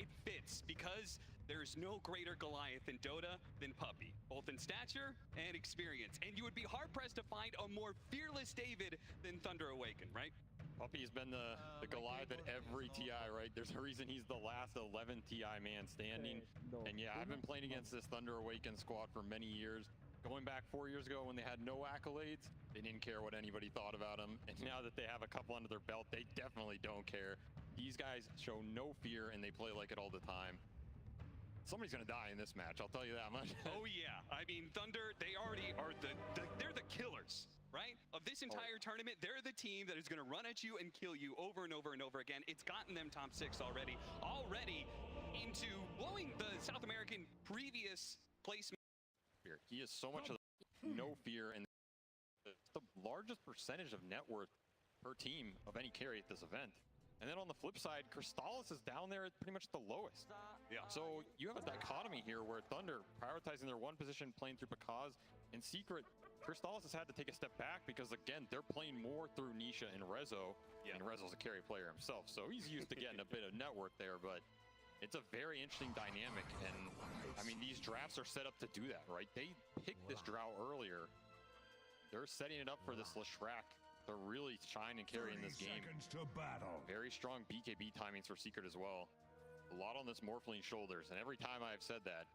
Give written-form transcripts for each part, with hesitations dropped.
it fits because there's no greater Goliath in Dota than Puppey, both in stature and experience. And you would be hard-pressed to find a more fearless David than Thunder Awaken, right? Puppey's been the Goliath at every TI, right? There's a reason he's the last 11 TI man standing. And yeah, I've been playing against this Thunder Awaken squad for many years. Going back 4 years ago when they had no accolades, they didn't care what anybody thought about them. And now that they have a couple under their belt, they definitely don't care. These guys show no fear and they play like it all the time. Somebody's gonna die in this match, I'll tell you that much. Oh yeah, I mean, Thunder, they already are they're the killers, right? Of this entire tournament, they're the team that is gonna run at you and kill you over and over and over again. It's gotten them top 6 already into blowing the South American previous placement. He is so much of no fear, and the largest percentage of net worth per team of any carry at this event. And then on the flip side, Crystallis is down there at pretty much the lowest. Yeah. So you have a dichotomy here where Thunder prioritizing their one position, playing through Pakaz. In secret, Crystallis has had to take a step back because, again, they're playing more through Nisha and Rezo. Yeah. And Rezo's a carry player himself, so he's used to getting a bit of net worth there, but it's a very interesting dynamic. And I mean, these drafts are set up to do that, right? They picked this drought earlier. They're setting it up for this Leshrac to really shine and carry in this game. Very strong BKB timings for Secret as well. A lot on this Morphling shoulders, and every time I've said that,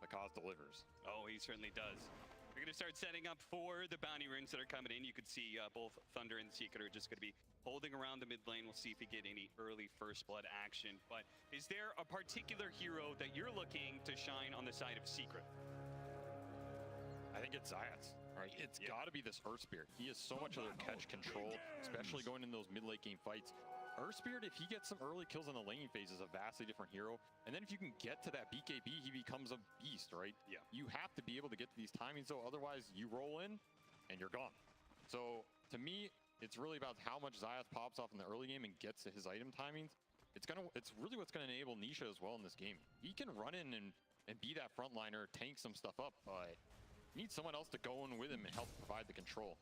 Pakaz delivers. Oh, he certainly does. We're gonna start setting up for the bounty runes that are coming in. You could see both Thunder and Secret are just gonna be holding around the mid lane. We'll see if we get any early first blood action. But is there a particular hero that you're looking to shine on the side of Secret? I think it's Zayats, right? It's got to be this Earth Spirit. He has so much of their catch control, especially going in those mid-late game fights. Earth Spirit, if he gets some early kills in the laning phase, is a vastly different hero. And then if you can get to that BKB, he becomes a beast, right? Yeah. You have to be able to get to these timings, though. Otherwise, you roll in and you're gone. So to me, it's really about how much Zayats pops off in the early game and gets to his item timings. It's really what's going to enable Nisha as well in this game. He can run in and be that frontliner, tank some stuff up, but need someone else to go in with him and help provide the control.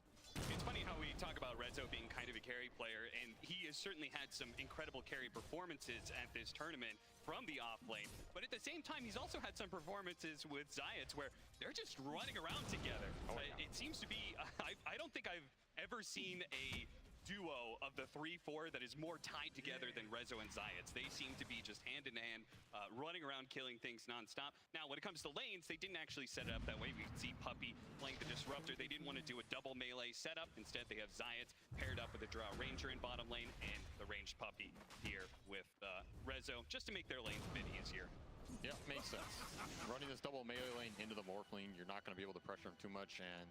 It's funny how we talk about Rezo being kind of a carry player, and he has certainly had some incredible carry performances at this tournament from the off lane. But at the same time, he's also had some performances with Zayats where they're just running around together. It seems to be, I don't think I've ever seen a duo of the 3-4 that is more tied together than Rezo and Zayats. They seem to be just hand in hand, running around, killing things nonstop. Now, when it comes to lanes, they didn't actually set it up that way. We can see Puppey playing the Disruptor. They didn't want to do a double melee setup. Instead, they have Zayats paired up with a Drow Ranger in bottom lane and the ranged Puppey here with Rezo, just to make their lanes a bit easier. Yeah, makes sense. Running this double melee lane into the Morphling, you're not going to be able to pressure him too much, and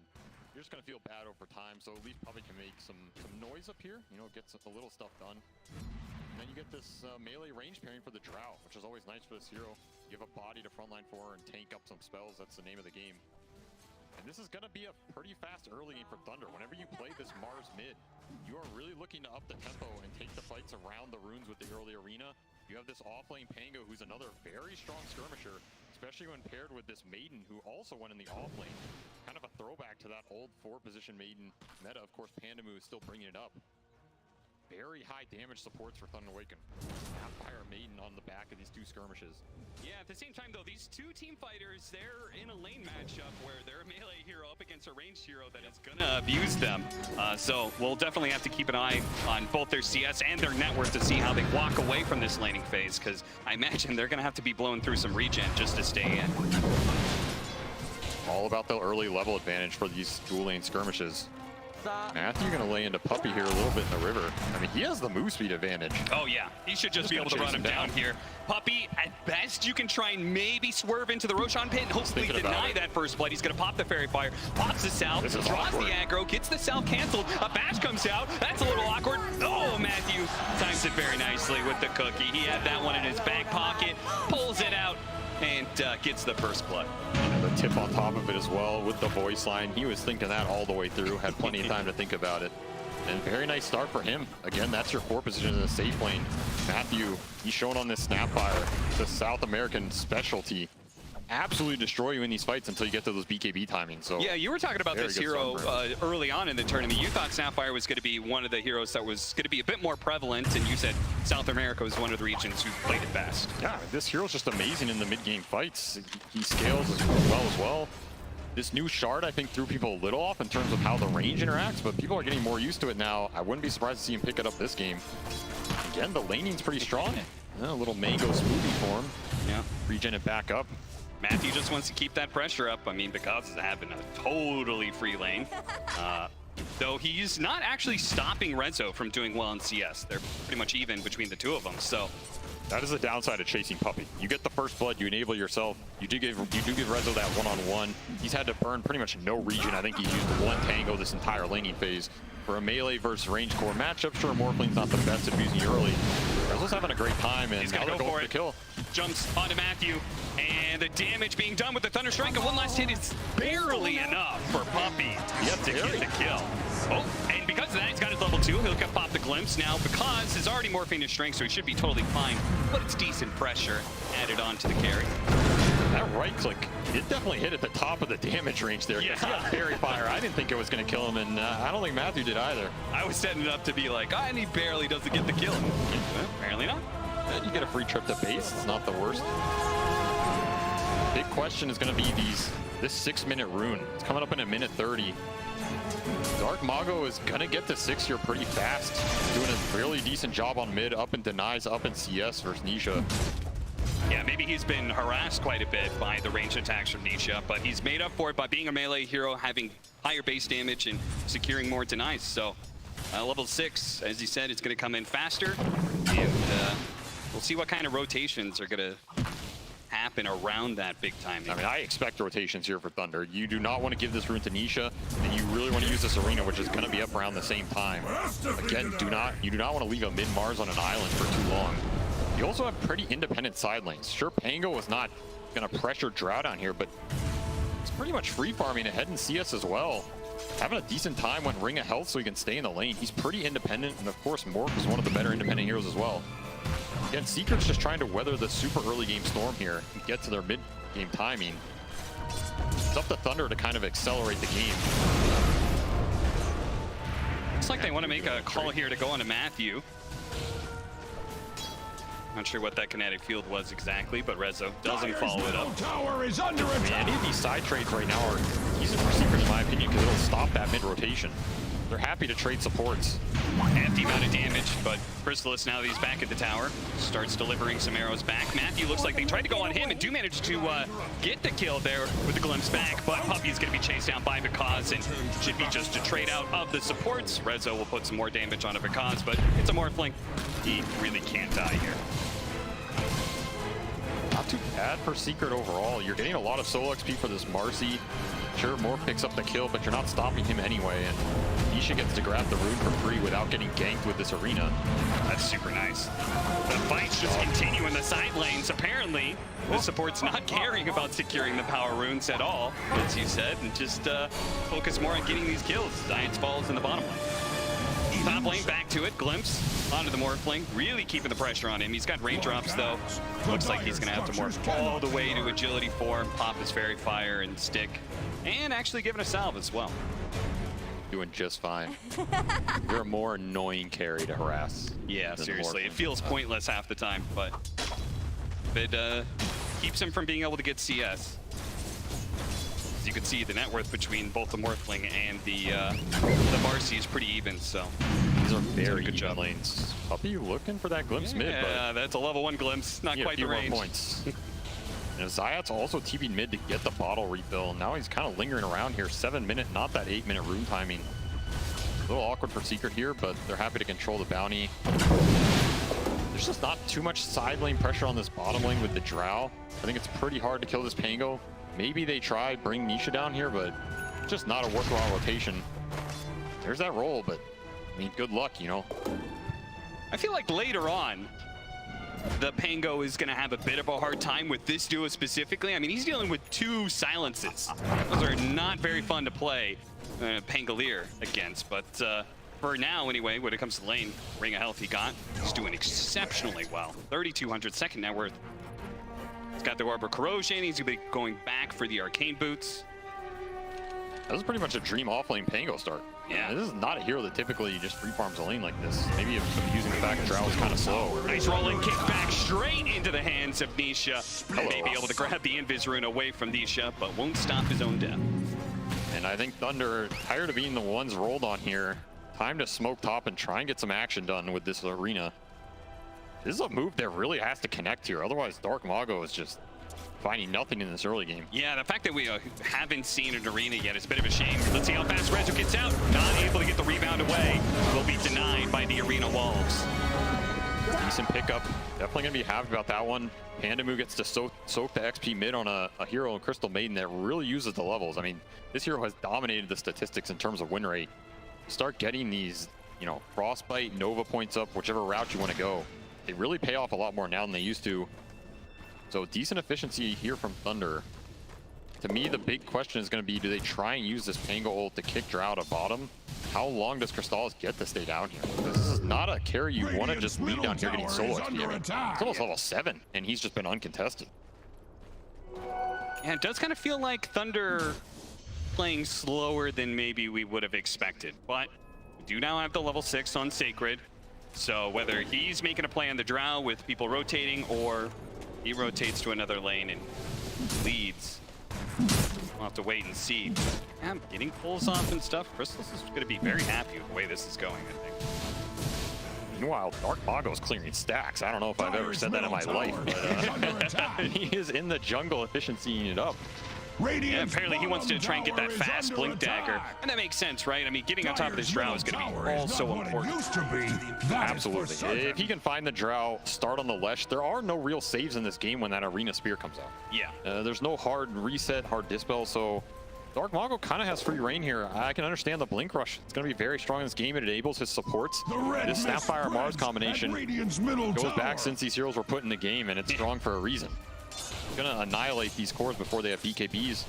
you're just going to feel bad over time. So at least Puppey can make some noise up here, you know, get a little stuff done. And then you get this melee range pairing for the Drow, which is always nice for this hero. You have a body to frontline for and tank up some spells. That's the name of the game. And this is going to be a pretty fast early game for Thunder. Whenever you play this Mars mid, you are really looking to up the tempo and take the fights around the runes with the early arena. You have this off-lane Pango, who's another very strong skirmisher, especially when paired with this Maiden, who also went in the off-lane. Kind of a throwback to that old 4-position Maiden meta. Of course, Pandamu is still bringing it up. Very high damage supports for Thunder Awaken. Sapphire Maiden on the back of these two skirmishes. Yeah, at the same time, though, these two team fighters, they're in a lane matchup where they're a melee hero up against a ranged hero that is going to abuse them. So we'll definitely have to keep an eye on both their CS and their net worth to see how they walk away from this laning phase, because I imagine they're going to have to be blowing through some regen just to stay in. All about the early level advantage for these dual lane skirmishes. Matthew gonna lay into Puppey here a little bit in the river. I mean, he has the move speed advantage. Oh yeah, he should just be able to run him down here. Puppey, at best, you can try and maybe swerve into the Roshan pit and hopefully deny that first blood. He's gonna pop the Fairy Fire, pops the Salve, draws the aggro, gets the Salve canceled. A bash comes out. That's a little awkward. Oh, Matthew times it very nicely with the cookie. He had that one in his back pocket, pulls it out, and gets the first blood. And the tip on top of it as well with the voice line. He was thinking that all the way through, had plenty of time to think about it. And very nice start for him. Again, that's your 4 position in the safe lane. Matthew, he's shown on this Snapfire, the South American specialty. absolutely destroy you in these fights until you get to those BKB timings. So yeah, you were talking about this hero early on in the tournament. You thought Sapphire was going to be one of the heroes that was going to be a bit more prevalent, and you said South America was one of the regions who played it best. Yeah, this hero's just amazing in the mid-game fights. He scales as well. This new shard, I think, threw people a little off in terms of how the range interacts, but people are getting more used to it now. I wouldn't be surprised to see him pick it up this game. Again, the laning's pretty strong. A little mango smoothie for him. Yeah. Regen it back up. Matthew just wants to keep that pressure up. I mean, because it's having a totally free lane. Though he's not actually stopping Renzo from doing well in CS. They're pretty much even between the two of them, so. That is the downside of chasing Puppey. You get the first blood, you enable yourself. You do give Rezo that one-on-one. He's had to burn pretty much no regen. I think he's used one tango this entire laning phase. For a melee versus range core matchup, sure, Morphling's not the best at using early. Rezo's having a great time, and he's now gonna go for the kill. Jumps onto Matthew, and the damage being done with the Thunder Strike. And one last hit is barely enough for Puppey to get the kill. Oh, and because of that, he's got his level 2. He'll get pop the glimpse now because he's already morphing his strength, so he should be totally fine. But it's decent pressure added on to the carry. That right click, it definitely hit at the top of the damage range there. Yeah. He got fairy fire. I didn't think it was going to kill him, and I don't think Matthew did either. I was setting it up to be like, and he barely doesn't get the kill. Well, apparently not. And you get a free trip to base. It's not the worst. Big question is going to be this 6-minute rune. It's coming up in a minute 30. Dark Mago is going to get to 6 here pretty fast. Doing a really decent job on mid, up in denies, up in CS versus Nisha. Yeah, maybe he's been harassed quite a bit by the ranged attacks from Nisha, but he's made up for it by being a melee hero, having higher base damage and securing more denies. So level 6, as you said, it's going to come in faster, and we'll see what kind of rotations are going to happen around that big time. I mean, I expect rotations here for Thunder. You do not want to give this rune to Nisha, and you really want to use this arena, which is going to be up around the same time. Again, you do not want to leave a mid-Mars on an island for too long. You also have pretty independent side lanes. Sure, Pango is not going to pressure Drow down here, but it's pretty much free farming ahead in CS as well. Having a decent time when Ring of Health so he can stay in the lane. He's pretty independent, and of course, Morph is one of the better independent heroes as well. Again, Secret's just trying to weather the super early game storm here and get to their mid-game timing. It's up to Thunder to kind of accelerate the game. Looks like they want to make a call here to go on to Matthew. Not sure what that kinetic field was exactly, but Rezo doesn't follow it up. Tower is under attack. Any of these side trades right now are decent for Secret, in my opinion, because it'll stop that mid-rotation. They're happy to trade supports. Hefty amount of damage, but Chrysalis, now that he's back at the tower, starts delivering some arrows back. Matthew looks like they tried to go on him and do manage to get the kill there with the glimpse back, but Puppey's going to be chased down by Because and should be just a trade out of the supports. Rezo will put some more damage onto Because, but it's a Morphling. He really can't die here. Not too bad for Secret overall. You're getting a lot of solo XP for this Marcy. Sure, Morph picks up the kill, but you're not stopping him anyway, and Nisha gets to grab the rune for free without getting ganked with this arena. That's super nice. The fights just continue in the side lanes. Apparently, the support's not caring about securing the power runes at all, as you said, and just focus more on getting these kills. Giants falls in the bottom lane. Top lane, back to it. Glimpse onto the Morphling, really keeping the pressure on him. He's got raindrops, though. Looks like he's going to have to morph all the way to agility form, pop his fairy fire and stick, and actually giving a salve as well. Doing just fine. You're a more annoying carry to harass. Yeah, seriously. It feels pointless half the time, but it keeps him from being able to get CS. As you can see, the net worth between both the Morphling and the Marcy is pretty even, so these are very good job lanes. Puppey looking for that glimpse mid, but yeah, that's a level 1 glimpse, not quite the range. Points. And Zayat's also TP'd mid to get the bottle refill. Now he's kind of lingering around here. 7-minute, not that 8-minute rune timing. A little awkward for Secret here, but they're happy to control the bounty. There's just not too much side lane pressure on this bottom lane with the Drow. I think it's pretty hard to kill this Pango. Maybe they try bring Nisha down here, but just not a worthwhile rotation. There's that roll, but I mean, good luck, you know. I feel like later on, the Pango is going to have a bit of a hard time with this duo specifically. I mean, he's dealing with 2 silences. Those are not very fun to play Pangolier against, but for now anyway, when it comes to lane, Ring of Health he got. He's doing exceptionally well. 3,200 second net worth. He's got the Orb of Corrosion. He's going to be going back for the Arcane Boots. That was pretty much a dream off-lane Pango start. Yeah. This is not a hero that typically just free farms a lane like this. Maybe if using the fact that Drow is kind of slow. Nice rolling kick back straight into the hands of Nisha. May be able to grab the Invis Rune away from Nisha, but won't stop his own death. And I think Thunder, tired of being the ones rolled on here, time to smoke top and try and get some action done with this arena. This is a move that really has to connect here. Otherwise, Dark Mago is just finding nothing in this early game. Yeah, the fact that we haven't seen an arena yet is a bit of a shame. Let's see how fast Rezo gets out. Not able to get the rebound away. Will be denied by the arena walls. Decent pickup. Definitely going to be happy about that one. Pandamu gets to soak the XP mid on a hero in Crystal Maiden that really uses the levels. I mean, this hero has dominated the statistics in terms of win rate. Start getting these, you know, Frostbite, Nova points up, whichever route you want to go. They really pay off a lot more now than they used to. So decent efficiency here from Thunder. To me, the big question is going to be, do they try and use this Pango ult to kick Drow to bottom? How long does Crystallis get to stay down here? Because this is not a carry you want to just leave down here getting solo XP. I mean, it's almost level 7, and he's just been uncontested. Yeah, it does kind of feel like Thunder playing slower than maybe we would have expected. But we do now have the level 6 on Sacred. So whether he's making a play on the Drow with people rotating, or he rotates to another lane and leads, we'll have to wait and see. Yeah, getting pulls off and stuff. Crystallis is going to be very happy with the way this is going, I think. Meanwhile, Dark Mago is clearing stacks. I don't know if I've ever said that in my life, but he is in the jungle efficiencying it up. Yeah, apparently he wants to try and get that fast blink dagger, and that makes sense, right? I mean, getting on top of this Drow is going to be all so important. Absolutely. If he can find the Drow, start on the Lesh, there are no real saves in this game when that Arena Spear comes out. Yeah. There's no hard reset, hard dispel, so Dark Mago kind of has free reign here. I can understand the Blink Rush. It's going to be very strong in this game. It enables his supports. This Snapfire Mars combination goes back since these heroes were put in the game, and it's strong for a reason. Gonna annihilate these cores before they have BKBs.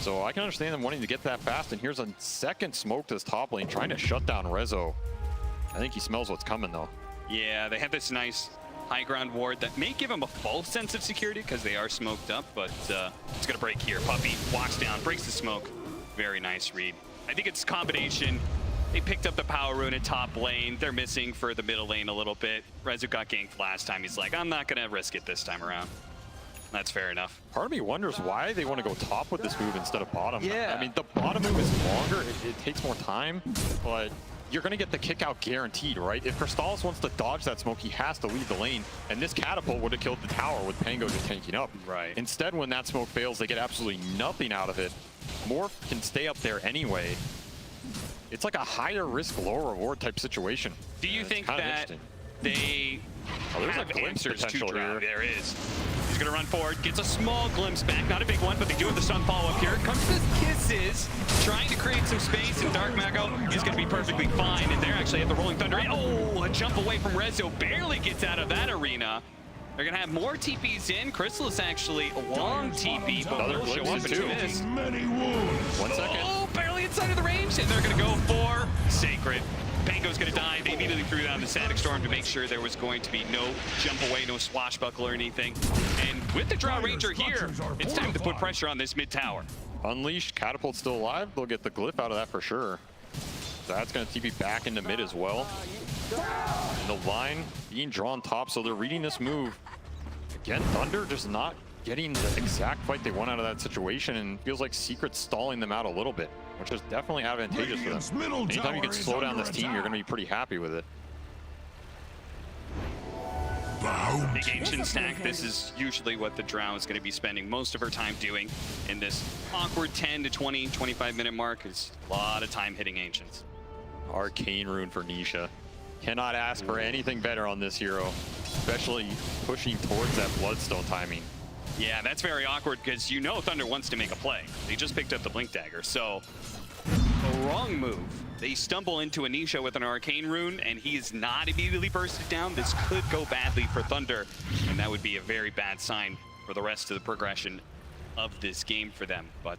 So I can understand them wanting to get that fast, and here's a second smoke to this top lane, trying to shut down Rezo. I think he smells what's coming though. Yeah, they have this nice high ground ward that may give him a false sense of security because they are smoked up, but it's gonna break here. Puppey walks down, breaks the smoke. Very nice read. I think it's a combination. They picked up the power rune at top lane. They're missing for the middle lane a little bit. Rezo got ganked last time. He's like, I'm not gonna risk it this time around. That's fair enough. Part of me wonders why they want to go top with this move instead of bottom. Yeah. I mean, the bottom move is longer. It takes more time, but you're going to get the kick out guaranteed, right? If Crystallis wants to dodge that smoke, he has to leave the lane. And this catapult would have killed the tower with Pango just tanking up. Right. Instead, when that smoke fails, they get absolutely nothing out of it. Morph can stay up there anyway. It's like a higher risk, lower reward type situation. Do you think that they have answers to Drow? There is. He's going to run forward, gets a small glimpse back, not a big one, but they do have the stun follow-up here. Comes to Kisses, trying to create some space, and Dark Mago is going to be perfectly fine, and they're actually at the Rolling Thunder. Oh, a jump away from Rezo, barely gets out of that arena. They're going to have more TPs in. Crystallis actually a long TP, but will show up into this. 1 second. Oh, barely inside of the range, and they're going to go for Sacred. Pango's going to die. They immediately threw down the Static Storm to make sure there was going to be no jump away, no swashbuckle or anything. And with the Drow Ranger here, it's time to put pressure on this mid tower. Unleash, Catapult's still alive. They'll get the glyph out of that for sure. That's going to TP back into mid as well. And the line being drawn top, so they're reading this move. Again, Thunder just not getting the exact fight they want out of that situation, and feels like Secret's stalling them out a little bit, which is definitely advantageous for them. Anytime you can slow down this team, you're going to be pretty happy with it. Big Ancient stack. This is usually what the Drow is going to be spending most of her time doing in this awkward 10 to 20, 25 minute mark. Is a lot of time hitting Ancients. Arcane Rune for Nisha. Cannot ask for anything better on this hero, especially pushing towards that Bloodstone timing. Yeah, that's very awkward because you know Thunder wants to make a play. They just picked up the Blink Dagger, so a wrong move. They stumble into Anisha with an Arcane Rune, and he is not immediately bursted down. This could go badly for Thunder, and that would be a very bad sign for the rest of the progression of this game for them. But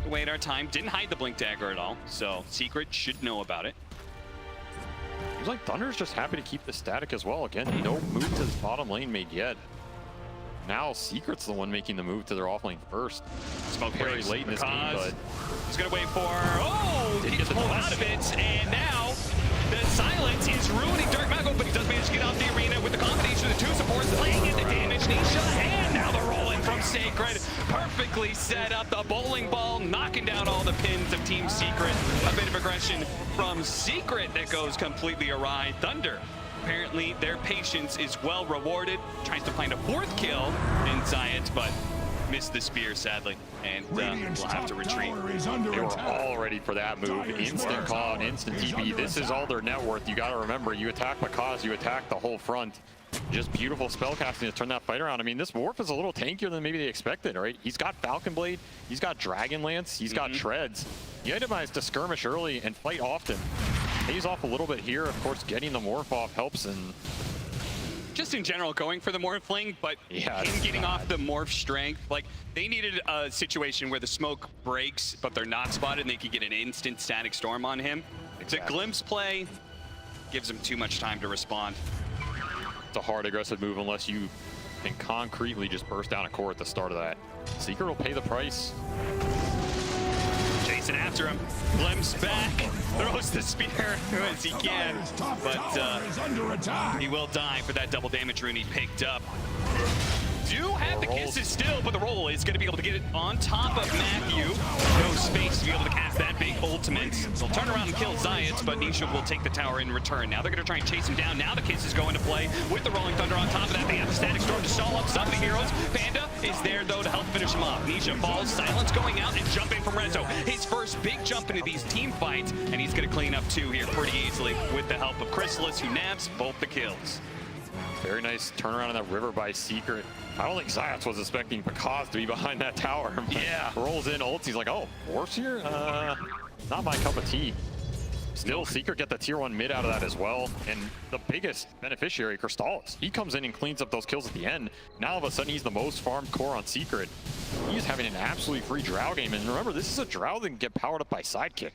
wait our time. Didn't hide the Blink Dagger at all, so Secret should know about it. Seems like Thunder's just happy to keep the static as well. Again, no move to his bottom lane made yet. Now Secret's the one making the move to their offlane first. Smoke Very breaks late in this game, but he's gonna wait for, oh, Didn't he's get the pulled toss. out of it, and now the silence is ruining Dark Mago, but he does manage to get off the arena with the combination of the two supports laying in the damage. Nisha, and now the rolling from Sacred, perfectly set up. The bowling ball knocking down all the pins of Team Secret. A bit of aggression from Secret that goes completely awry. Thunder, apparently their patience is well rewarded. Tries to find a fourth kill in Zayat, but missed the spear sadly, and will have to retreat. they were all ready for that move. Instant call, and instant TP. This is all their net worth. You got to remember, you attack Bakaz, you attack the whole front. Just beautiful spellcasting to turn that fight around. I mean, this Warp is a little tankier than maybe they expected, right? He's got Falcon Blade, he's got Dragon Lance, he's got Treads. You itemize to skirmish early and fight often. Pays off a little bit here. Of course, getting the Morph off helps, and just in general going for the Morphling, but Yeah, him it's getting bad. off the Morph strength, like they needed a situation where the smoke breaks, but they're not spotted and they could get an instant static storm on him. Exactly. The glimpse play gives him too much time to respond. it's a hard, aggressive move unless you can concretely just burst down a core at the start of that. Secret will pay the price. Chasing after him, glimpse back, throws the spear as he can, but he will die for that double damage rune he picked up. Do have the kisses still, but the roll is going to be able to get it on top of Matthew. No space to be able to cast that big ultimate. They'll turn around and kill Zayat, but Nisha will take the tower in return. Now they're going to try and chase him down. Now the kisses go into play with the Rolling Thunder on top of that. They have the Static Storm to stall up some of the heroes. Panda is there, though, to help finish him off. Nisha falls, Silence going out and jumping from Rezo. His first big jump into these team fights, and he's going to clean up two here pretty easily with the help of Chrysalis, who nabs both the kills. Very nice turnaround in that river by Secret. I don't think Zayat was expecting Bakaz to be behind that tower. Yeah. Rolls in, ults, he's like, oh, Warp's here? Not my cup of tea. Still, Secret get the tier 1 mid out of that as well. And the biggest beneficiary, Crystallis. He comes in and cleans up those kills at the end. Now all of a sudden he's the most farmed core on Secret. He's having an absolutely free Drow game. And remember, this is a Drow that can get powered up by Sidekick.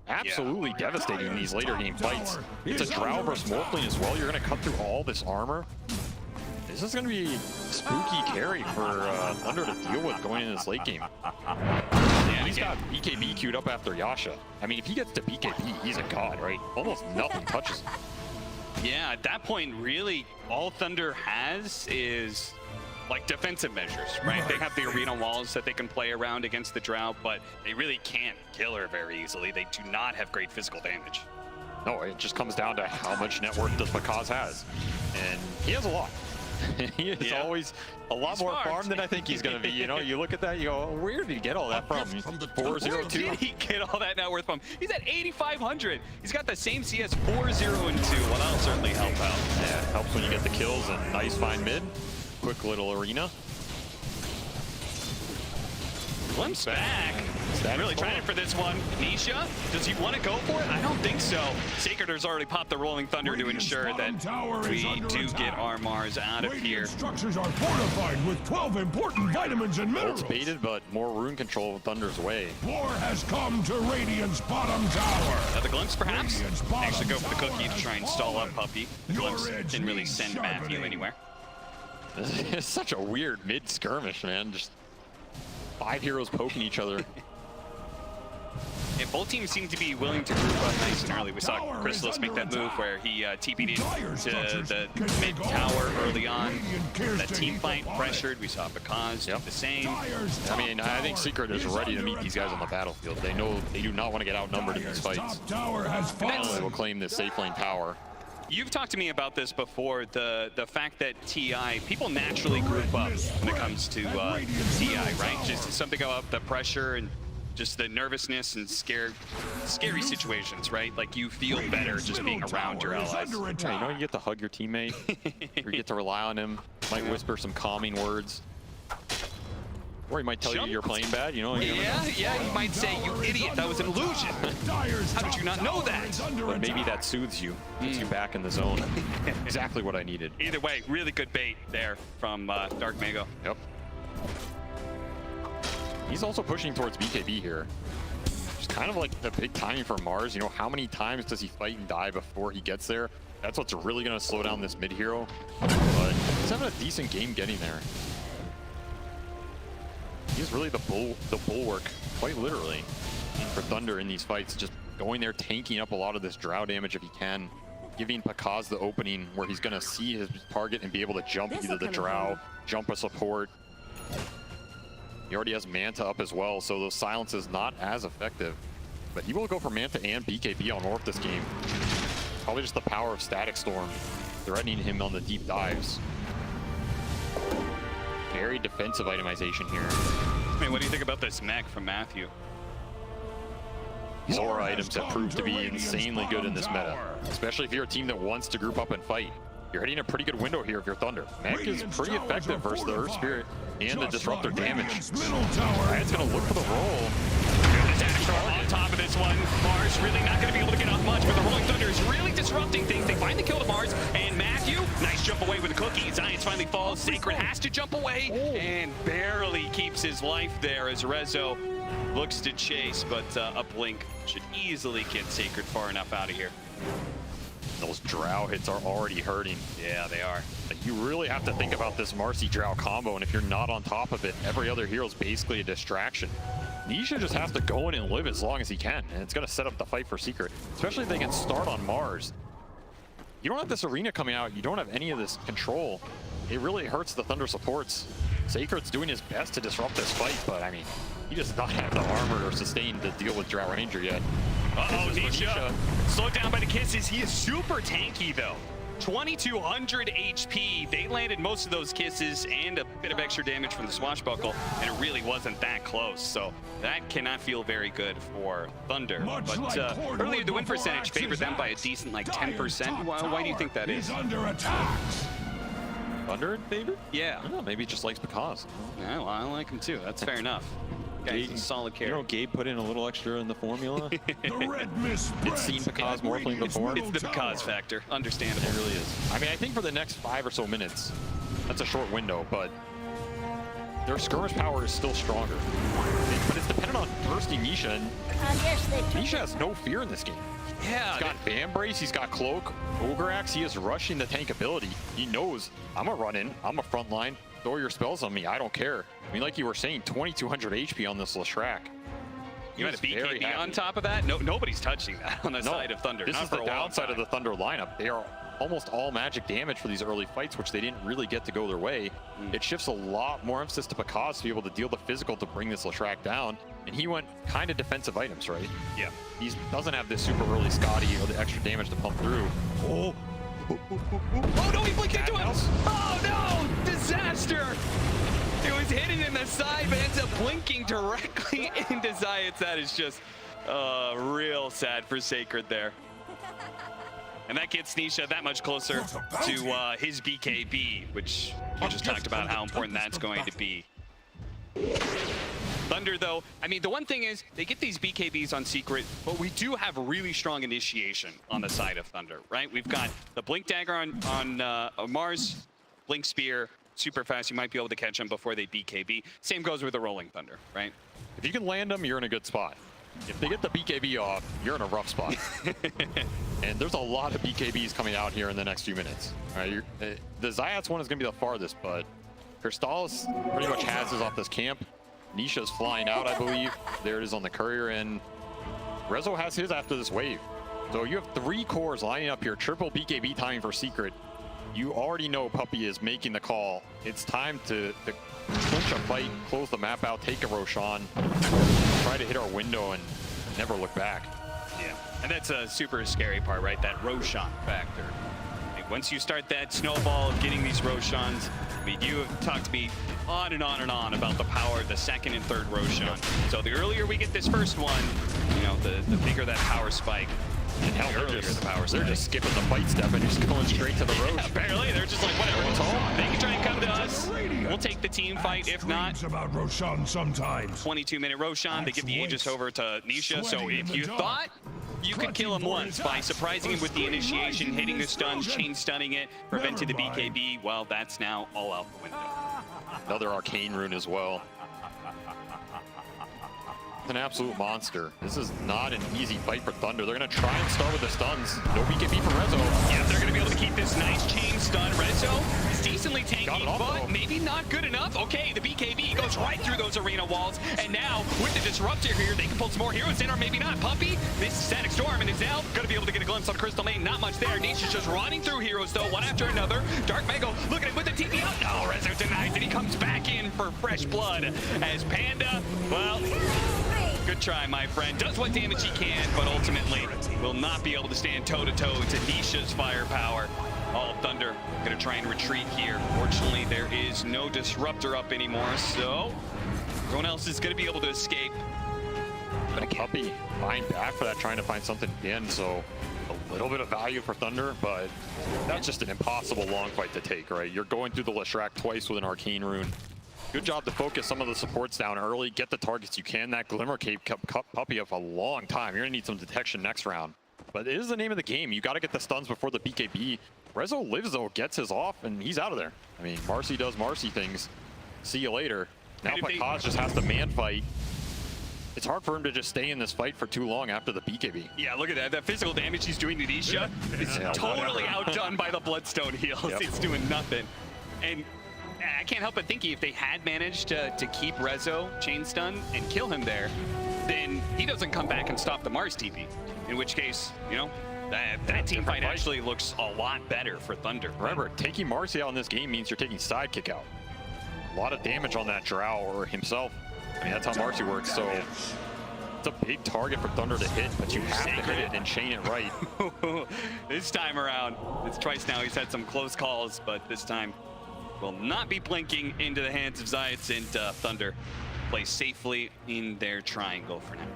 Absolutely devastating in these later game fights. It's a Drow versus Morphling as well. You're going to cut through all this armor. This is going to be spooky carry for Thunder to deal with going into this late game. Yeah, he's got BKB queued up after Yasha. I mean, if he gets to BKB, he's a god, right? Almost nothing touches him. Yeah, at that point, really, all Thunder has is like defensive measures, right? They have the arena walls that they can play around against the Drow, but they really can't kill her very easily. They do not have great physical damage. No, it just comes down to how much net worth does Bakaz has. And he has a lot. He is always a lot more farmed than I think he's going to be. You know, you look at that, you go, where did he get all that from? 402? Where did he get all that net worth from? He's at 8,500. He's got the same CS 4, 0, and 2. Well, that'll certainly help out. Yeah, it helps when you get the kills and nice fine mid. Quick little arena. Glimpse back. Really trying for this one. Nisha, does he want to go for it? I don't think so. Sacred has already popped the Rolling Thunder to ensure that we do get our Mars out of here. Structures are fortified with 12 important vitamins and minerals. Ult's baited, but more rune control Thunder's way. War has come to Radiant's bottom tower. The Glimpse, perhaps? Actually go for the cookie to try and stall up Puppy. The Glimpse didn't really send Matthew anywhere. It's such a weird mid-skirmish, man. Just 5 heroes poking each other. Yeah, both teams seem to be willing to group up nice and early. We saw Chrysalis make that move where he TP'd into the mid tower early on. That team fight pressured. We saw Bakaz do the same. I mean, I think Secret is ready to meet these guys on the battlefield. They know they do not want to get outnumbered in these fights. They will claim this safe lane tower. You've talked to me about this before, the fact that TI, people naturally group up when it comes to TI, right? Just something about the pressure and just the nervousness and scary situations, right? Like you feel better just being around your allies. Yeah, you know, you get to hug your teammate, or you get to rely on him, might whisper some calming words. Or he might tell you you're playing bad, you know? Yeah, he might say, you idiot, that was an illusion. How did you not know that? But maybe that soothes you, gets you back in the zone. Exactly what I needed. Either way, really good bait there from Dark Mago. Yep. He's also pushing towards BKB here. It's kind of like the big timing for Mars. You know, how many times does he fight and die before he gets there? That's what's really going to slow down this mid hero. But he's having a decent game getting there. he's really the bulwark, quite literally, for Thunder in these fights. Just going there, tanking up a lot of this drow damage if he can, giving Pakaz the opening where he's going to see his target and be able to jump either the drow, jump a support. He already has Manta up as well, so those silences not as effective. But he will go for Manta and BKB on Orc this game. Probably just the power of Static Storm threatening him on the deep dives. Very defensive itemization here. I mean, what do you think about this mech from Matthew? These aura items have proved to be insanely good in this meta, especially if you're a team that wants to group up and fight. You're hitting a pretty good window here if you're Thunder. Mech is pretty effective versus the Earth Spirit and the Disruptor damage. It's going to look for the roll. On top of this one, Mars really not going to be able to get off much, but the Rolling Thunder is really disrupting things. They finally kill the Mars, and Matthew, nice jump away with the cookie. Zions finally falls. Sacred has to jump away and barely keeps his life there as Rezo looks to chase, but a blink should easily get Sacred far enough out of here. Those drow hits are already hurting. Yeah, they are. Like, you really have to think about this Marcy drow combo, and if you're not on top of it, every other hero is basically a distraction. Nisha just has to go in and live as long as he can, and it's going to set up the fight for Secret, especially if they can start on Mars. You don't have this arena coming out, you don't have any of this control. It really hurts the Thunder supports. Sacred's doing his best to disrupt this fight, but I mean, he does not have the armor or sustain to deal with Drow Ranger yet. Uh-oh, Nisha slowed down by the kisses. He is super tanky, though. 2200 HP. They landed most of those kisses and a bit of extra damage from the swashbuckle, and it really wasn't that close. So that cannot feel very good for Thunder. But earlier, the win percentage favored them by a decent, like 10%. Why do you think that is? Under attack. Thunder in favor? Yeah. I don't know, maybe he just likes Pakaz. Yeah, well, I like him too. That's fair enough. Guy's a solid carry. You know, Gabe put in a little extra in the formula. The red mist It's seen Pakaz Morphling before. It's the Pakaz factor. Understandable. It really is. I mean, I think for the next 5 or so minutes, that's a short window, but their skirmish power is still stronger. But it's dependent on bursting Nisha, and Nisha has no fear in this game. Yeah. He's got Bam Brace, he's got Cloak, Ogre Axe, he is rushing the tank ability. He knows, I'm a run in, I'm a front line, throw your spells on me, I don't care. I mean, like you were saying, 2200 HP on this Leshrac. You had a BKB on top of that? No, nobody's touching that on the side of Thunder. This is the downside of the Thunder lineup. They are almost all magic damage for these early fights, which they didn't really get to go their way. It shifts a lot more emphasis to Pakaz to be able to deal the physical to bring this Leshrac down. And he went kind of defensive items, right? Yeah. He doesn't have this super early Scotty or the extra damage to pump through. Oh no, he blinked into it! Oh no! Disaster! It was hidden in the side, but ends up blinking directly into Zayats. That is just real sad for Sacred there. And that gets Nisha that much closer to his BKB, which you just talked about how important that's going to be. Thunder, though, I mean, the one thing is they get these BKBs on Secret, but we do have really strong initiation on the side of Thunder, right? We've got the Blink Dagger on Mars, Blink Spear, super fast. You might be able to catch them before they BKB. Same goes with the Rolling Thunder, right? If you can land them, you're in a good spot. If they get the BKB off, you're in a rough spot. And there's a lot of BKBs coming out here in the next few minutes. All right, the Zayats one is going to be the farthest, but Crystallis pretty much has his off this camp. Nisha's flying out, I believe. There it is on the courier, and Rezo has his after this wave. So you have 3 cores lining up here, triple BKB timing for Secret. You already know Puppy is making the call. It's time to clinch a fight, close the map out, take a Roshan, try to hit our window and never look back. Yeah, and that's a super scary part, right? That Roshan factor. Like, once you start that snowball of getting these Roshans, I mean, you have talked to me on and on and on about the power of the second and third Roshan. So the earlier we get this first one, you know, the bigger that power spike. And hell, they're just skipping the fight step and just going straight to the Rosh. Yeah, apparently, they're just like, whatever, it's all. They can try and come to us. We'll take the team fight. If not, about Roshan sometimes. 22-minute Roshan. They give the Aegis over to Nisha. So if you thought you could kill him once by surprising him with the initiation, hitting the stuns, chain stunning it, preventing the BKB, well, that's now all out the window. Another arcane rune as well. An absolute monster. This is not an easy fight for Thunder. They're going to try and start with the stuns. No BKB from Rezo. Yeah, they're going to be able to keep this nice chain stun. Rezo It's decently tanky, but maybe not good enough. Okay, the BKB goes right through those arena walls, and now with the disruptor here, they can pull some more heroes in, or maybe not. Puppy, this static storm, and is now going to be able to get a glimpse on Crystal Maiden. Not much there. Niche is just running through heroes, though, one after another. Dark Mango looking at with the TP out. No, Rezo denies it. He comes back in for fresh blood as Panda, well, good try, my friend. Does what damage he can, but ultimately will not be able to stand toe-to-toe to Nisha's firepower. All of Thunder going to try and retreat here. Fortunately, there is no disruptor up anymore, so everyone else is going to be able to escape. But again, Puppy buying back for that, trying to find something again, so a little bit of value for Thunder, but that's just an impossible long fight to take, right? You're going through the Leshrac twice with an Arcane Rune. Good job to focus some of the supports down early, get the targets you can. That Glimmer Cape kept Puppy up a long time. You're gonna need some detection next round. But it is the name of the game. You gotta get the stuns before the BKB. Rezo lives though, gets his off, and he's out of there. I mean, Marcy does Marcy things. See you later. Now Pakaz just has to man fight. It's hard for him to just stay in this fight for too long after the BKB. Yeah, look at that. That physical damage he's doing to Nisha is totally outdone by the Bloodstone heals. Yep. It's doing nothing. And I can't help but thinking if they had managed to keep Rezo chain stun and kill him there, then he doesn't come back and stop the Mars TP. In which case, you know, that team fight actually looks a lot better for Thunder. Remember, taking Marcy out in this game means you're taking Sidekick out. A lot of damage on that Drow or himself. I mean, that's how Marcy works, so it's a big target for Thunder to hit, but you have to hit it and chain it right. This time around, it's twice now he's had some close calls, but this time will not be blinking into the hands of Zayats, and Thunder play safely in their triangle for now.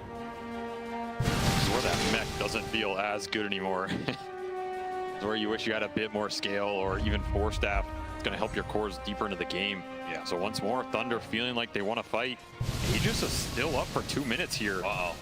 This is where that mech doesn't feel as good anymore. It's where you wish you had a bit more scale or even 4-staff. It's going to help your cores deeper into the game. Yeah. So once more, Thunder feeling like they want to fight. Aegis is still up for 2 minutes here. Uh-oh.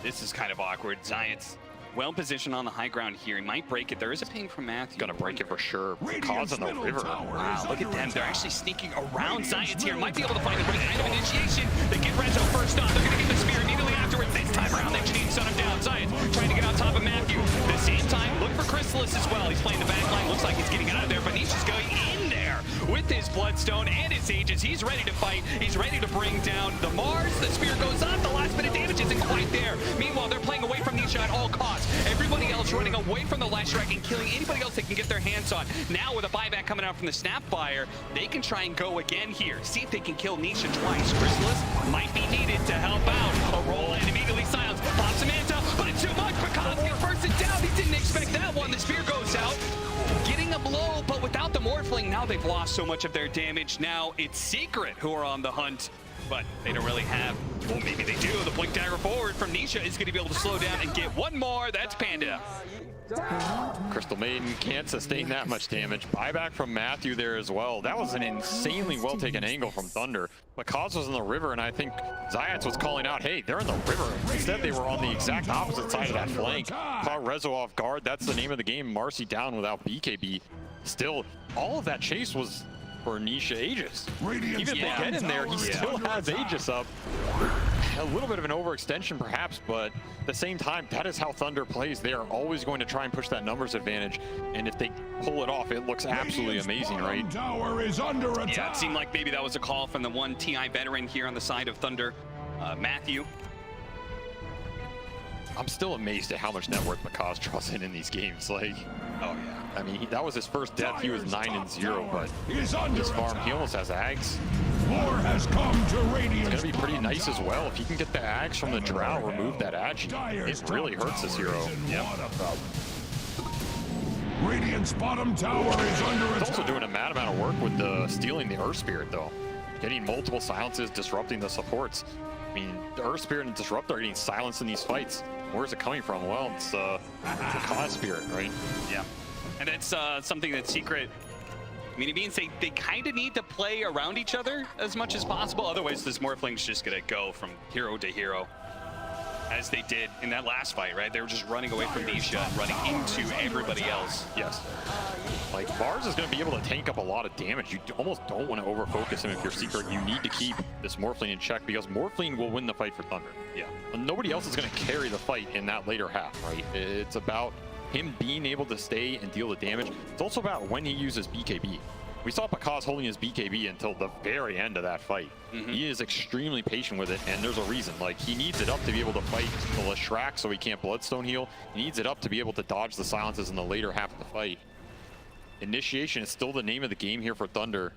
This is kind of awkward. Zayats well positioned on the high ground here. He might break it. There is a ping from Matthew. Gonna break it for sure. Causing the river. Wow, look at them. They're actually sneaking around Zayats here. Might be able to find the right kind of initiation. They get Rezo first off. They're gonna get the spear immediately afterwards. This time around, they need to stun him down. Zayats trying to get on top of Matthew. At the same time, look for Chrysalis as well. He's playing the back line. Looks like he's getting out of there, but he's just going in there with his Bloodstone and his Aegis. He's ready to fight. He's ready to bring down the Mars. The spear goes up. The last bit of damage isn't quite there. Meanwhile, they're playing away from Nisha at all costs. Everybody else running away from the Leshrac and killing anybody else they can get their hands on. Now with a buyback coming out from the Snapfire, they can try and go again here. See if they can kill Nisha twice. Chrysalis might be needed to help out. A roll and immediately silenced. Pops Samantha, but it's too much. Pakaz gets bursted down. He didn't expect that one. The spear goes out. Getting a blow, but without the Morphling, now they've lost so much of their damage. Now it's Secret who are on the hunt, but they don't really have, well, maybe they do. The blink dagger forward from Nisha is going to be able to slow down and get one more. That's Panda. Crystal Maiden can't sustain that much damage. Buyback from Matthew there as well. That was an insanely well-taken angle from Thunder. But Kaz was in the river, and I think Zayats was calling out, hey, they're in the river. Instead, they were on the exact opposite side of that flank. Caught Rezo off guard. That's the name of the game. Marcy down without BKB. Still, all of that chase was for Nisha Aegis. Even if they get in there, he still has Aegis up. A little bit of an overextension perhaps, but at the same time, that is how Thunder plays. They are always going to try and push that numbers advantage, and if they pull it off, it looks absolutely amazing, right? Tower is under attack. Yeah, it seemed like maybe that was a call from the one TI veteran here on the side of Thunder, Matthew. I'm still amazed at how much net worth Pakaz draws in these games. Like, oh yeah. I mean, that was his first death. He was 9-0, but this farm, he almost has Ags. War has come to Radiance. It's gonna be pretty nice as well. If he can get the Ags from the Drow, remove that Agi, it really hurts this hero. Yep. Radiant's bottom tower is under attack. He's also doing a mad amount of work with the stealing the Earth Spirit though. Getting multiple silences, disrupting the supports. I mean, the Earth Spirit and Disruptor are getting silenced in these fights. Where's it coming from? Well, it's the Cause Spirit, right? Yeah. And that's something that Secret, I mean, it means they kind of need to play around each other as much as possible. Otherwise, this Morphling's just going to go from hero to hero, as they did in that last fight, right? They were just running away from Nisha and running into everybody else. Yes. Like, Bars is going to be able to tank up a lot of damage. You almost don't want to overfocus him if you're Secret. You need to keep this Morphling in check because Morphling will win the fight for Thunder. Yeah. And nobody else is going to carry the fight in that later half, right? It's about him being able to stay and deal the damage. It's also about when he uses BKB. We saw Pakaz holding his BKB until the very end of that fight. He is extremely patient with it, and there's a reason. Like, he needs it up to be able to fight the Leshrac so he can't Bloodstone heal. He needs it up to be able to dodge the silences in the later half of the fight. Initiation is still the name of the game here for Thunder.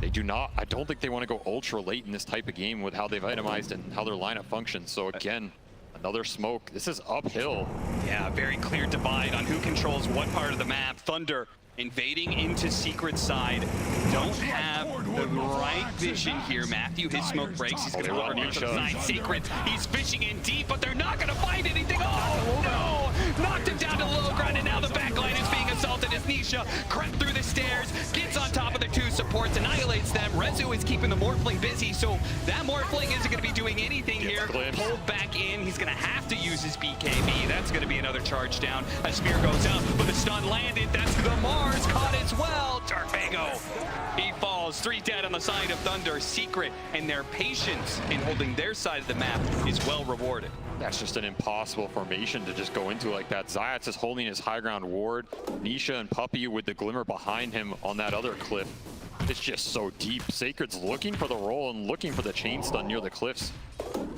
They do not, I don't think they want to go ultra late in this type of game with how they've itemized and how their lineup functions. So again, another smoke. This is uphill. Yeah, very clear divide on who controls what part of the map. Thunder invading into Secret side. Don't have the right vision here. Matthew, his smoke breaks. He's going to run into the side. Secret, he's fishing in deep, but they're not going to find anything. Oh, no! Knocked him down to low ground, and now the backline is being assaulted as Nisha crept through the stairs, gets on top of the two supports, annihilates them. Rezu is keeping the Morphling busy, so that Morphling isn't going to be doing anything here. Pulled back in. He's going to have to use his BKB. That's going to be another charge down. A spear goes out, but the stun landed. That's the Mars caught as well. Tarfago, he falls. 3 dead on the side of Thunder. Secret and their patience in holding their side of the map is well rewarded. That's just an impossible formation to just go into like that. Zayats is holding his high ground ward. Nisha and Puppey with the glimmer behind him on that other cliff. It's just so deep. Sacred's looking for the roll and looking for the chain stun near the cliffs.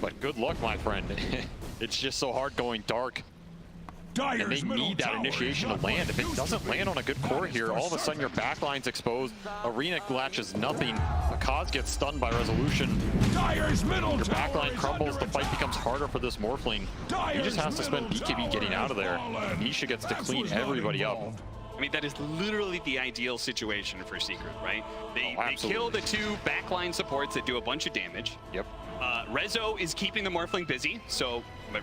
But good luck, my friend. It's just so hard going dark. And they need that initiation to land. If it doesn't land on a good core here, all of a sudden your backline's exposed. Arena latches nothing. Akaz gets stunned by resolution. Your backline crumbles. The fight becomes harder for this Morphling. He just has to spend BKB getting out of there. Nisha gets to clean everybody up. I mean, that is literally the ideal situation for Secret, right? They kill the 2 backline supports that do a bunch of damage. Yep. Rezo is keeping the Morphling busy, so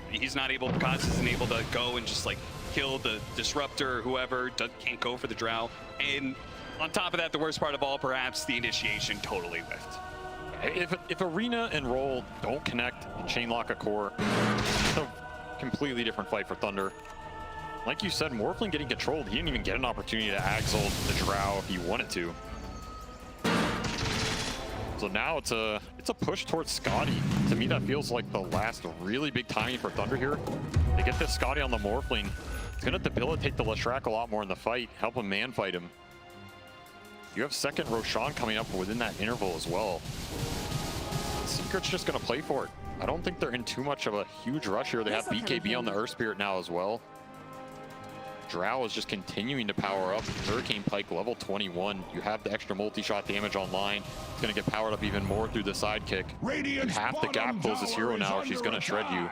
he's not able, Kaz isn't able to go and just like kill the Disruptor or whoever, can't go for the Drow. And on top of that, the worst part of all, perhaps, the initiation totally whiffed. If Arena and Roll don't connect and chain lock a core, it's a completely different fight for Thunder. Like you said, Morphling getting controlled, he didn't even get an opportunity to Axel the Drow if he wanted to. So now it's a push towards Scotty. To me, that feels like the last really big timing for Thunder here. They get this Scotty on the Morphling. It's going to debilitate the Leshrac a lot more in the fight, help him man fight him. You have second Roshan coming up within that interval as well. Secret's just going to play for it. I don't think they're in too much of a huge rush here. They have BKB on the Earth Spirit now as well. Drow is just continuing to power up. Hurricane Pike level 21. You have the extra multi-shot damage online. It's going to get powered up even more through the sidekick. And half the gap pulls this hero now, or she's going to shred you.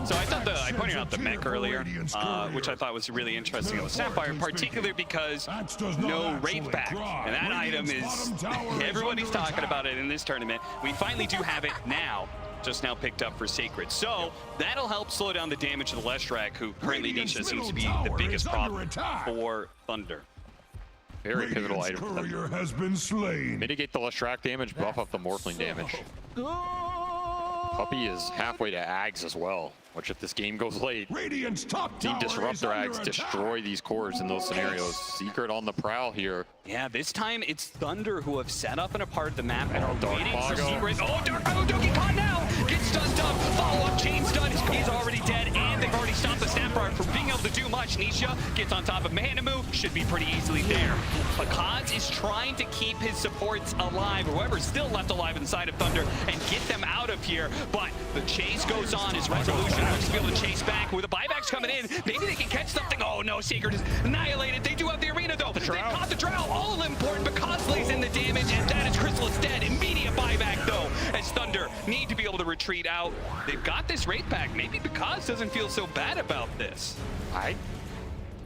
So I thought I pointed out the mech earlier, which I thought was really interesting on the Sapphire, particularly because no Wraith back. And that item is, everybody's talking about it in this tournament. We finally do have it now. Just now picked up for Sacred. So that'll help slow down the damage to the Leshrac, who currently Nisha seems to be the biggest problem for Thunder. Very pivotal item for them. Has been slain. Mitigate the Leshrac damage, buff up the Morphling damage. Puppey is halfway to Ags as well, which if this game goes late, Team Disruptor Ags destroy these cores in those scenarios. Secret on the prowl here. Yeah, this time it's Thunder who have set up in a part of the map and are Dark waiting for Mago. Secret. Oh, Dark Mago Doki caught now! Gets stunned up, follow-up chain stun. He's already dead, and they've already stopped the Snapfire from being able to do much. Nisha gets on top of Manamu, should be pretty easily there. Akaz is trying to keep his supports alive, whoever's still left alive inside of Thunder, and get them out of here. But the chase goes on as Resolution looks to be able to chase back with the buybacks coming in. Maybe they can catch something. Oh no, Secret is annihilated. They do have the arena though. They caught the Drow. All important, but Kaz lays in the damage, and that is Crystal is dead. Immediate buyback though, as Thunder need to be able to retreat out. They've got this Wraith pack. Maybe Kaz doesn't feel so bad about this.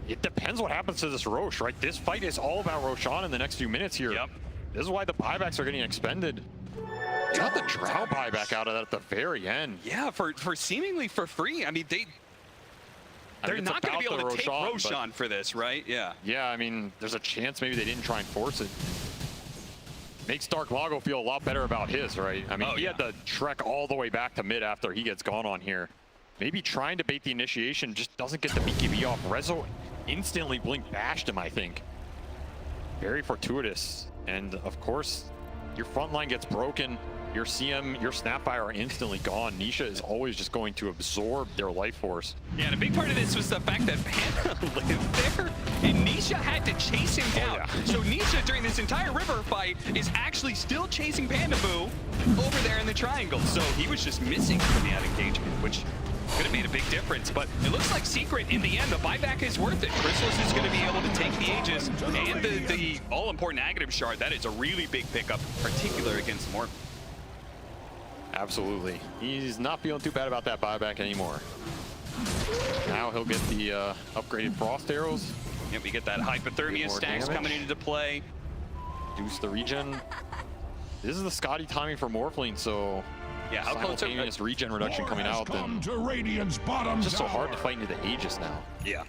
It depends what happens to this Rosh, right? This fight is all about Roshan in the next few minutes here. Yep. This is why the buybacks are getting expended. Got the Drow buyback out of that at the very end. Yeah, for seemingly for free. I mean, they're not going to be able to take Roshan for this, right? Yeah. Yeah, I mean, there's a chance maybe they didn't try and force it. Makes Dark Mago feel a lot better about his, right? I mean, he had to trek all the way back to mid after he gets gone on here. Maybe trying to bait the initiation, just doesn't get the BKB off. Rezo instantly blink bashed him, I think. Very fortuitous. And of course, your front line gets broken. your CM, your Snapfire are instantly gone. Nisha is always just going to absorb their life force. Yeah, and a big part of this was the fact that Panda lived there, and Nisha had to chase him down. Yeah. So Nisha, during this entire river fight, is actually still chasing Panda Boo over there in the triangle. So he was just missing from the out engagement, which could have made a big difference. But it looks like Secret, in the end, the buyback is worth it. Chrysalis is going to be able to take the Aegis and the all-important Aghanim Shard. That is a really big pickup, particularly against Morph. Absolutely. He's not feeling too bad about that buyback anymore. Now he'll get the upgraded Frost Arrows. Yep, we get that hypothermia stacks coming into play. Reduce the regen. This is the Scotty timing for Morphling, so yeah, how close simultaneous regen reduction coming out. Then It's just so hard to fight into the Aegis now. Yeah.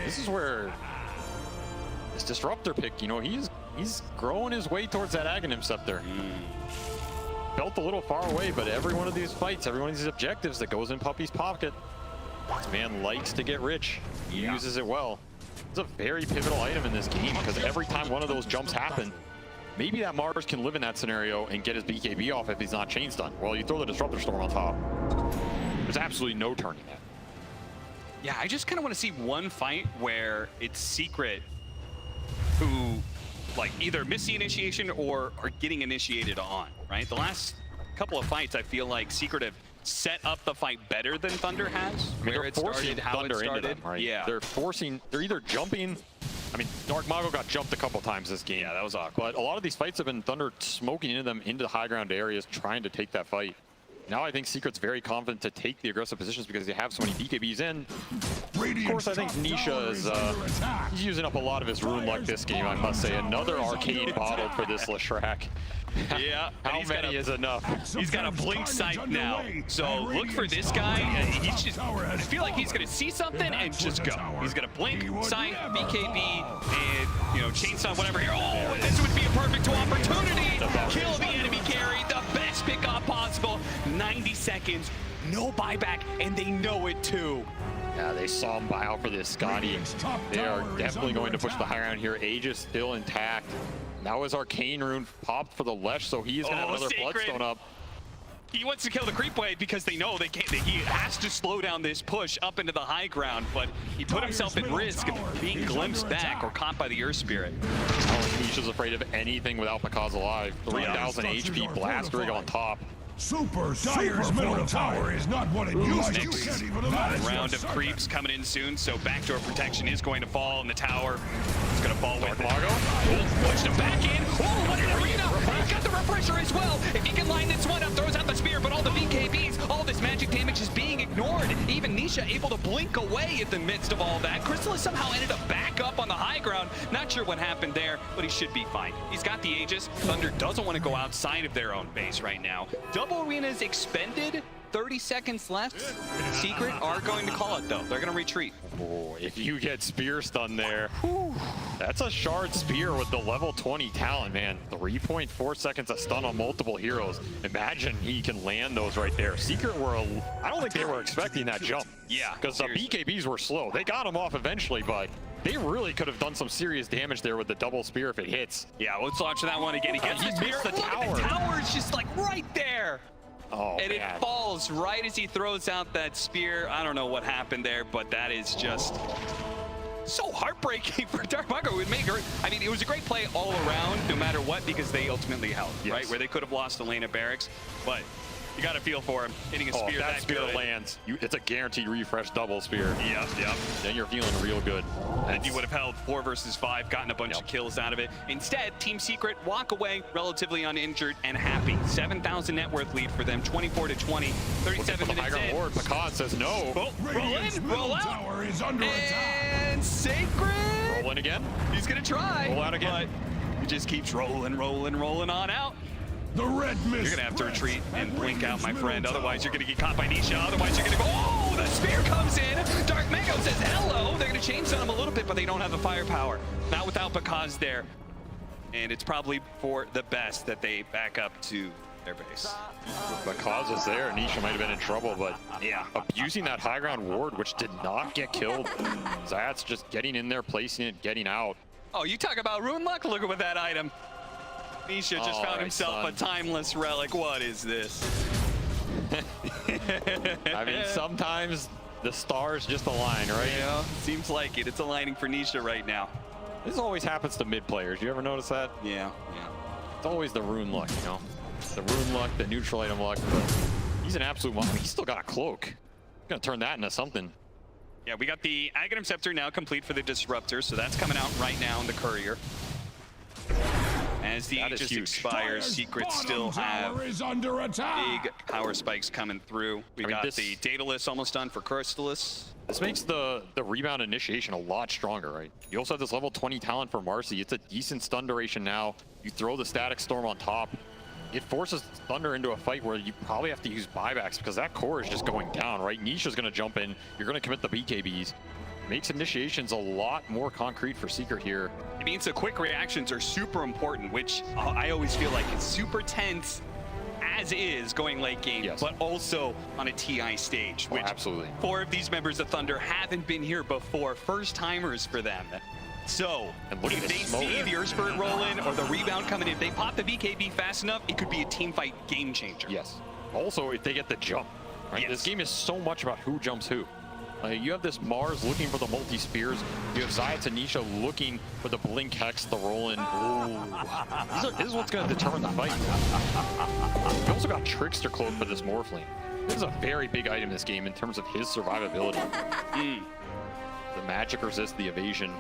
This is where this Disruptor pick, you know, he's growing his way towards that Aghanim Scepter. Felt a little far away, but every one of these fights, every one of these objectives that goes in Puppy's pocket, this man likes to get rich. He uses it well. It's a very pivotal item in this game because every time one of those jumps happen, maybe that Mars can live in that scenario and get his BKB off if he's not chain stunned. Well, you throw the Disruptor Storm on top. There's absolutely no turning that. Yeah, I just kind of want to see one fight where it's Secret who, like, either miss the initiation or are getting initiated on, right? The last couple of fights, I feel like Secret have set up the fight better than Thunder has. I mean, where it started, how Thunder it started. into them, right? Yeah. They're either jumping. I mean, Dark Mago got jumped a couple times this game. Yeah, that was awkward. But a lot of these fights have been Thunder smoking into them into the high ground areas, trying to take that fight. Now I think Secret's very confident to take the aggressive positions because they have so many BKBs in. Of course, I think Nisha is he's using up a lot of his rune luck this game, I must say. Another arcade bottle for this Leshrac. Yeah. How many is enough? He's got a blink sight now. So look for this guy. He's just, I feel like he's going to see something and just go. He's going to blink, sight, BKB, and, you know, chainsaw, whatever. Oh, this would be a perfect opportunity. Kill the enemy carry. The best pickup possible. 90 seconds, no buyback, and they know it too. Yeah, they saw him buy out for this Scotty. They are definitely going to push the high ground here. Aegis still intact. Now his Arcane Rune popped for the Lesh, so he is going to have another Bloodstone up. He wants to kill the creep wave because they know they can't. He has to slow down this push up into the high ground, but he put himself at risk of being glimpsed back or caught by the Earth Spirit. Oh, Nisha's afraid of anything without Pakaz alive. 3,000 HP, Blast Rig on top. Dire's middle tower is not what it used to. You can't even imagine. Round of creeps coming in soon, so backdoor protection is going to fall, and the tower is going to fall with it. Oh, pushed him back in. Oh, what an arena! He's got the refresher as well. If he can line this one up, throws out the spear, but all the BKBs, all this magic damage is being ignored. Even Nisha able to blink away in the midst of all that. Chrysalis somehow ended up back up on the high ground. Not sure what happened there, but he should be fine. He's got the Aegis. Thunder doesn't want to go outside of their own base right now. Double arenas expended. 30 seconds left. Secret are going to call it, though. They're going to retreat. Oh, if you get spear stun there, that's a shard spear with the level 20 talent, man. 3.4 seconds of stun on multiple heroes. Imagine he can land those right there. Secret were, I don't think they were expecting that jump. Yeah, because the BKBs were slow. They got him off eventually, but they really could have done some serious damage there with the double spear if it hits. Yeah, let's launch that one again. He gets the missed the tower. The tower's just like right there. Oh, and man. It falls right as he throws out that spear. I don't know what happened there, but that is just so heartbreaking for Dark Mago. I mean, it was a great play all around, no matter what, because they ultimately held, right? Where they could have lost the lane at Barracks, but you got to feel for him hitting a spear that spear good. lands. It's a guaranteed refresh double spear. Yep. Then you're feeling real good. And you would have held 4 versus 5, gotten a bunch of kills out of it. Instead, Team Secret walk away relatively uninjured and happy. 7,000 net worth lead for them, 24-20, 37 minutes in. Ward. Pakaz says no. Oh, roll in, roll out. Tower is under attack. And Sacred. Roll in again. He's gonna try. Roll out again. But he just keeps rolling on out. The red mist. You're gonna have to retreat and blink out, my friend. Otherwise, you're gonna get caught by Nisha. Otherwise, you're gonna go. Oh, the spear comes in. Dark Mago says hello. They're gonna chainsaw him a little bit, but they don't have the firepower. Not without Pakaz there. And it's probably for the best that they back up to their base. Pakaz was there. Nisha might have been in trouble, but yeah, abusing that high ground ward, which did not get killed. Zayat's just getting in there, placing it, getting out. Oh, you talk about rune luck? Look at that item. Nisha just All found right, himself son. a timeless relic. What is this? I mean, sometimes the stars just align, right? Yeah, seems like it. It's aligning for Nisha right now. This always happens to mid players. You ever notice that? Yeah. It's always the rune luck, you know? The rune luck, the neutral item luck. But he's an absolute monster. He's still got a cloak. He's gonna turn that into something. Yeah, we got the Aghanim Scepter now complete for the Disruptor, so that's coming out right now in the Courier. As the That is Aegis huge. expires, Secrets still have is under attack. big power spikes coming through. We I mean, got this- the Daedalus almost done for Crystallis. This makes the rebound initiation a lot stronger, right? You also have this level 20 talent for Marcy. It's a decent stun duration now. You throw the Static Storm on top. It forces Thunder into a fight where you probably have to use buybacks because that core is just going down, right? Nisha's going to jump in. You're going to commit the BKBs. Makes initiations a lot more concrete for Secret here. It means the quick reactions are super important, which I always feel like is super tense as is going late game, Yes. but also on a TI stage, Oh, which absolutely. 4 of these members of Thunder haven't been here before. First timers for them. So, And look at if this they smoke. see the Earth Spirit roll in or the rebound coming in, if they pop the BKB fast enough, it could be a team fight game changer. Yes. Also, if they get the jump, right? Yes. This game is so much about who jumps who. You have this Mars looking for the multi-spears. You have Zayat and Nisha looking for the Blink Hex, the roll-in. This is what's going to determine the fight. You also got Trickster Cloak for this Morphling. This is a very big item in this game in terms of his survivability. The magic resist, the evasion.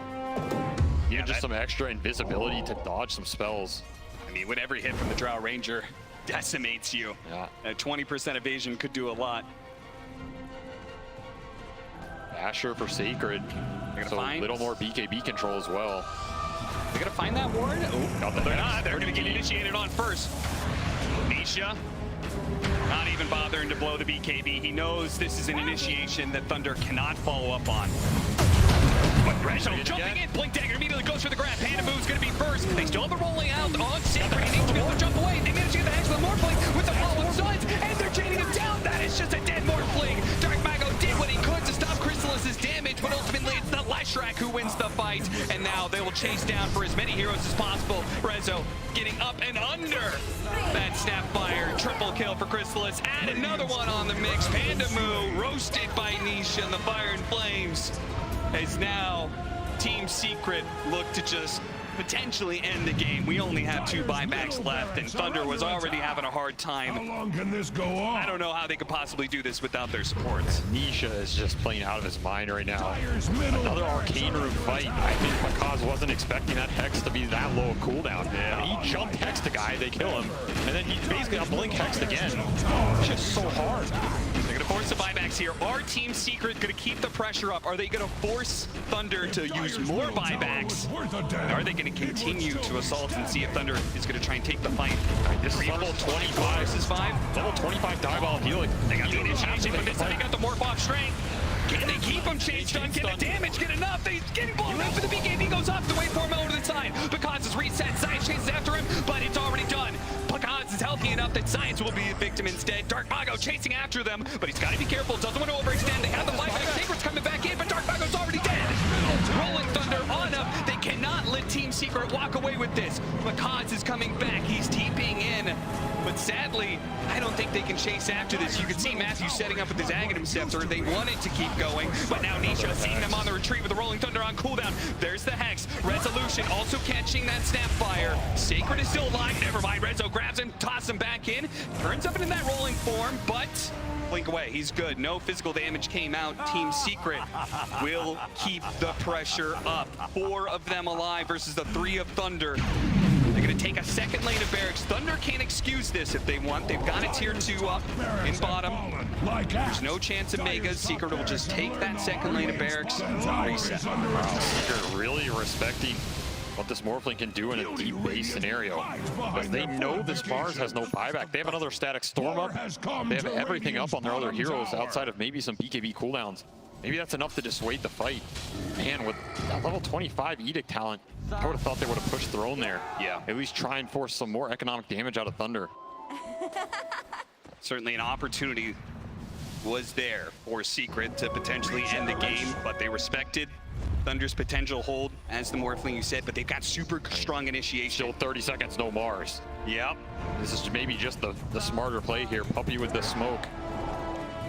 Even just some extra invisibility to dodge some spells. I mean, with every hit from the Drow Ranger, decimates you. Yeah. A 20% evasion could do a lot. Asher for Sacred. So a find- little more BKB control as well. They're gonna find that ward? Oh, Got the they're hex. not. They're gonna get initiated on first. Nisha, not even bothering to blow the BKB. He knows this is an initiation that Thunder cannot follow up on. But Rezo jumping in, Blink Dagger immediately goes for the grab. Panda move's gonna be first. They still have the rolling out on Sacred. He needs to be able to jump away. They manage to get the hex with the Morphling with the follow Suns, and they're chaining him down. That is just a dead Morphling. Dark Mago did what he could to stop Crystallis' damage, but ultimately it's the Leshrac who wins the fight. And now they will chase down for as many heroes as possible. Rezo getting up and under that Snapfire. Triple kill for Crystallis. Add another one on the mix. Panda Moo roasted by Nisha, and the Fire and Flames as now Team Secret look to just potentially end the game. We only have 2 buybacks left, and Thunder was already having a hard How time. long can this go on? I don't know how they could possibly do this without their supports. Nisha is just playing out of his mind right now. Dire's middle Another barracks arcane room fight. I think Makaz wasn't expecting that Hex to be that low of cooldown. Yeah. He jumped Hex the guy, they kill him, and then he basically got Blink Hexed again. It's just so hard. They're gonna force the buybacks here. Are Team Secret gonna keep the pressure up? Are they gonna force Thunder to use more buybacks? Are they gonna continue to assault and see if Thunder is gonna try and take the fight? This is level 25. Versus 5. Level 25 dive healing. They got the initiation, but this time he got the morph off strength. Can they keep him chain stun? Get the damage, get enough? He's getting blown up, and the BKB goes up. The waveform over the side. Because it's reset. Science chases after him, but it's already done. Picaz is healthy enough that Science will be a victim instead. Dark Mago chasing after them, but he's got to be careful. Doesn't want to overextend. They have the buyback. Sacred's coming back in, but Dark Mago's already dead. Rolling Thunder on him. They cannot let Team Secret walk away with this. Picaz is coming back. He's TPing in. But sadly, I don't think they can chase after this. You can see Matthew setting up with his Aghanim Scepter. They wanted to keep going, but now Nisha seeing them on the retreat with the Rolling Thunder on cooldown. There's the Hex. Resolution also catching that Snapfire. Sacred is still alive. Never mind. Rezo grabs him, tosses him back in. Turns up into that rolling form, but blink away. He's good. No physical damage came out. Team Secret will keep the pressure up. 4 of them alive versus the 3 of Thunder. They're going to take a second lane of barracks. Thunder can't excuse this if they want. They've got a tier 2 up in bottom. There's no chance of Megas. Secret will just take that second lane of barracks. Reset. Wow, Secret really respecting what this Morphling can do in a deep base scenario. Because they know this Mars has no buyback. They have another Static Storm up. They have everything up on their other heroes outside of maybe some BKB cooldowns. Maybe that's enough to dissuade the fight. Man, with that level 25 Edict talent, I would have thought they would have pushed Throne there. Yeah. At least try and force some more economic damage out of Thunder. Certainly an opportunity was there for Secret to potentially end the game, but they respected Thunder's potential hold as the Morphling, you said, but they've got super strong initiation. Still 30 seconds, no Mars. Yep. This is maybe just the smarter play here. Puppey with the smoke.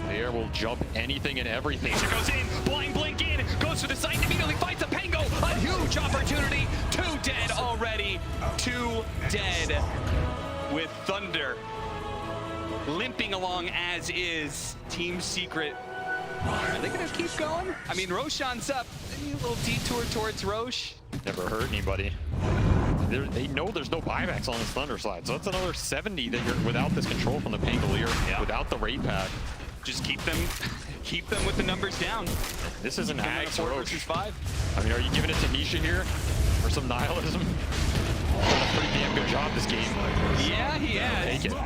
The air will jump anything and everything. Nature goes in, blind blink in, goes to the site, immediately fights a Pango. A huge opportunity. 2 dead already. 2 dead with Thunder limping along as is. Team Secret. Are they gonna keep going? I mean, Roshan's up. Maybe a little detour towards Roche. Never hurt anybody. They know there's no buybacks on this Thunder side, so that's another 70 that you're without this control from the Pangolier, without the raid pack. Just keep them with the numbers down. This is an Axe 4 Roche. versus 5. I mean, are you giving it to Nisha here for some nihilism? Done a pretty damn good job this game. Yeah, he has. Take it.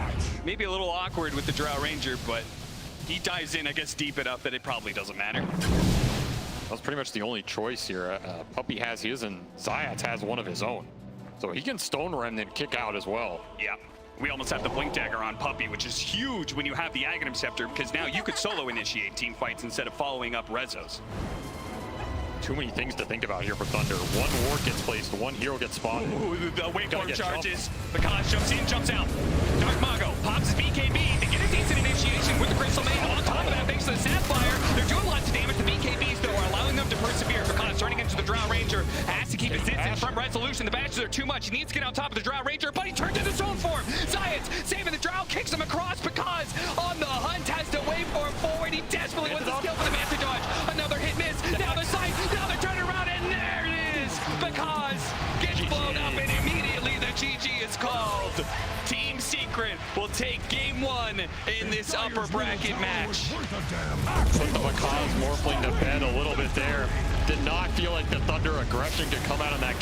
Maybe a little awkward with the Drow Ranger, but he dives in, I guess, deep enough that it probably doesn't matter. That was pretty much the only choice here. Puppey has his, and Zayats has one of his own. So he can Stone Remnant kick out as well. Yeah. We almost have the Blink Dagger on Puppey, which is huge when you have the Aghanim Scepter, because now you could solo initiate team fights instead of following up Rezos. Too many things to think about here for Thunder. One ward gets placed, one hero gets spotted. Ooh, the Wakeform charges. Jumped. Bakash jumps in, jumps out. Dark Mago pops his BKB. They get a decent initiation with the Crystal Maiden. On top of that, thanks to the Sapphire, they're doing lots of damage. The BKBs, though, are allowing them to persevere. Bakash turning into the Drow Ranger. Has to keep his distance from Resolution. The bashes are too much. He needs to get on top of the Drow Ranger, but he turns into his own form. Zayats saving the Drow, kicks him across. Bakash on the hunt, has to wait for him forward. He desperately wants to skill for the Manta Dodge. Another hit miss. Now the sight. Now they're turning around, and there it is. Because gets blown up, and immediately the GG is called. Team Secret will take game 1 in this upper bracket match. Put the Macaws Morphling to bed a little bit there. Did not feel like the Thunder aggression could come out of that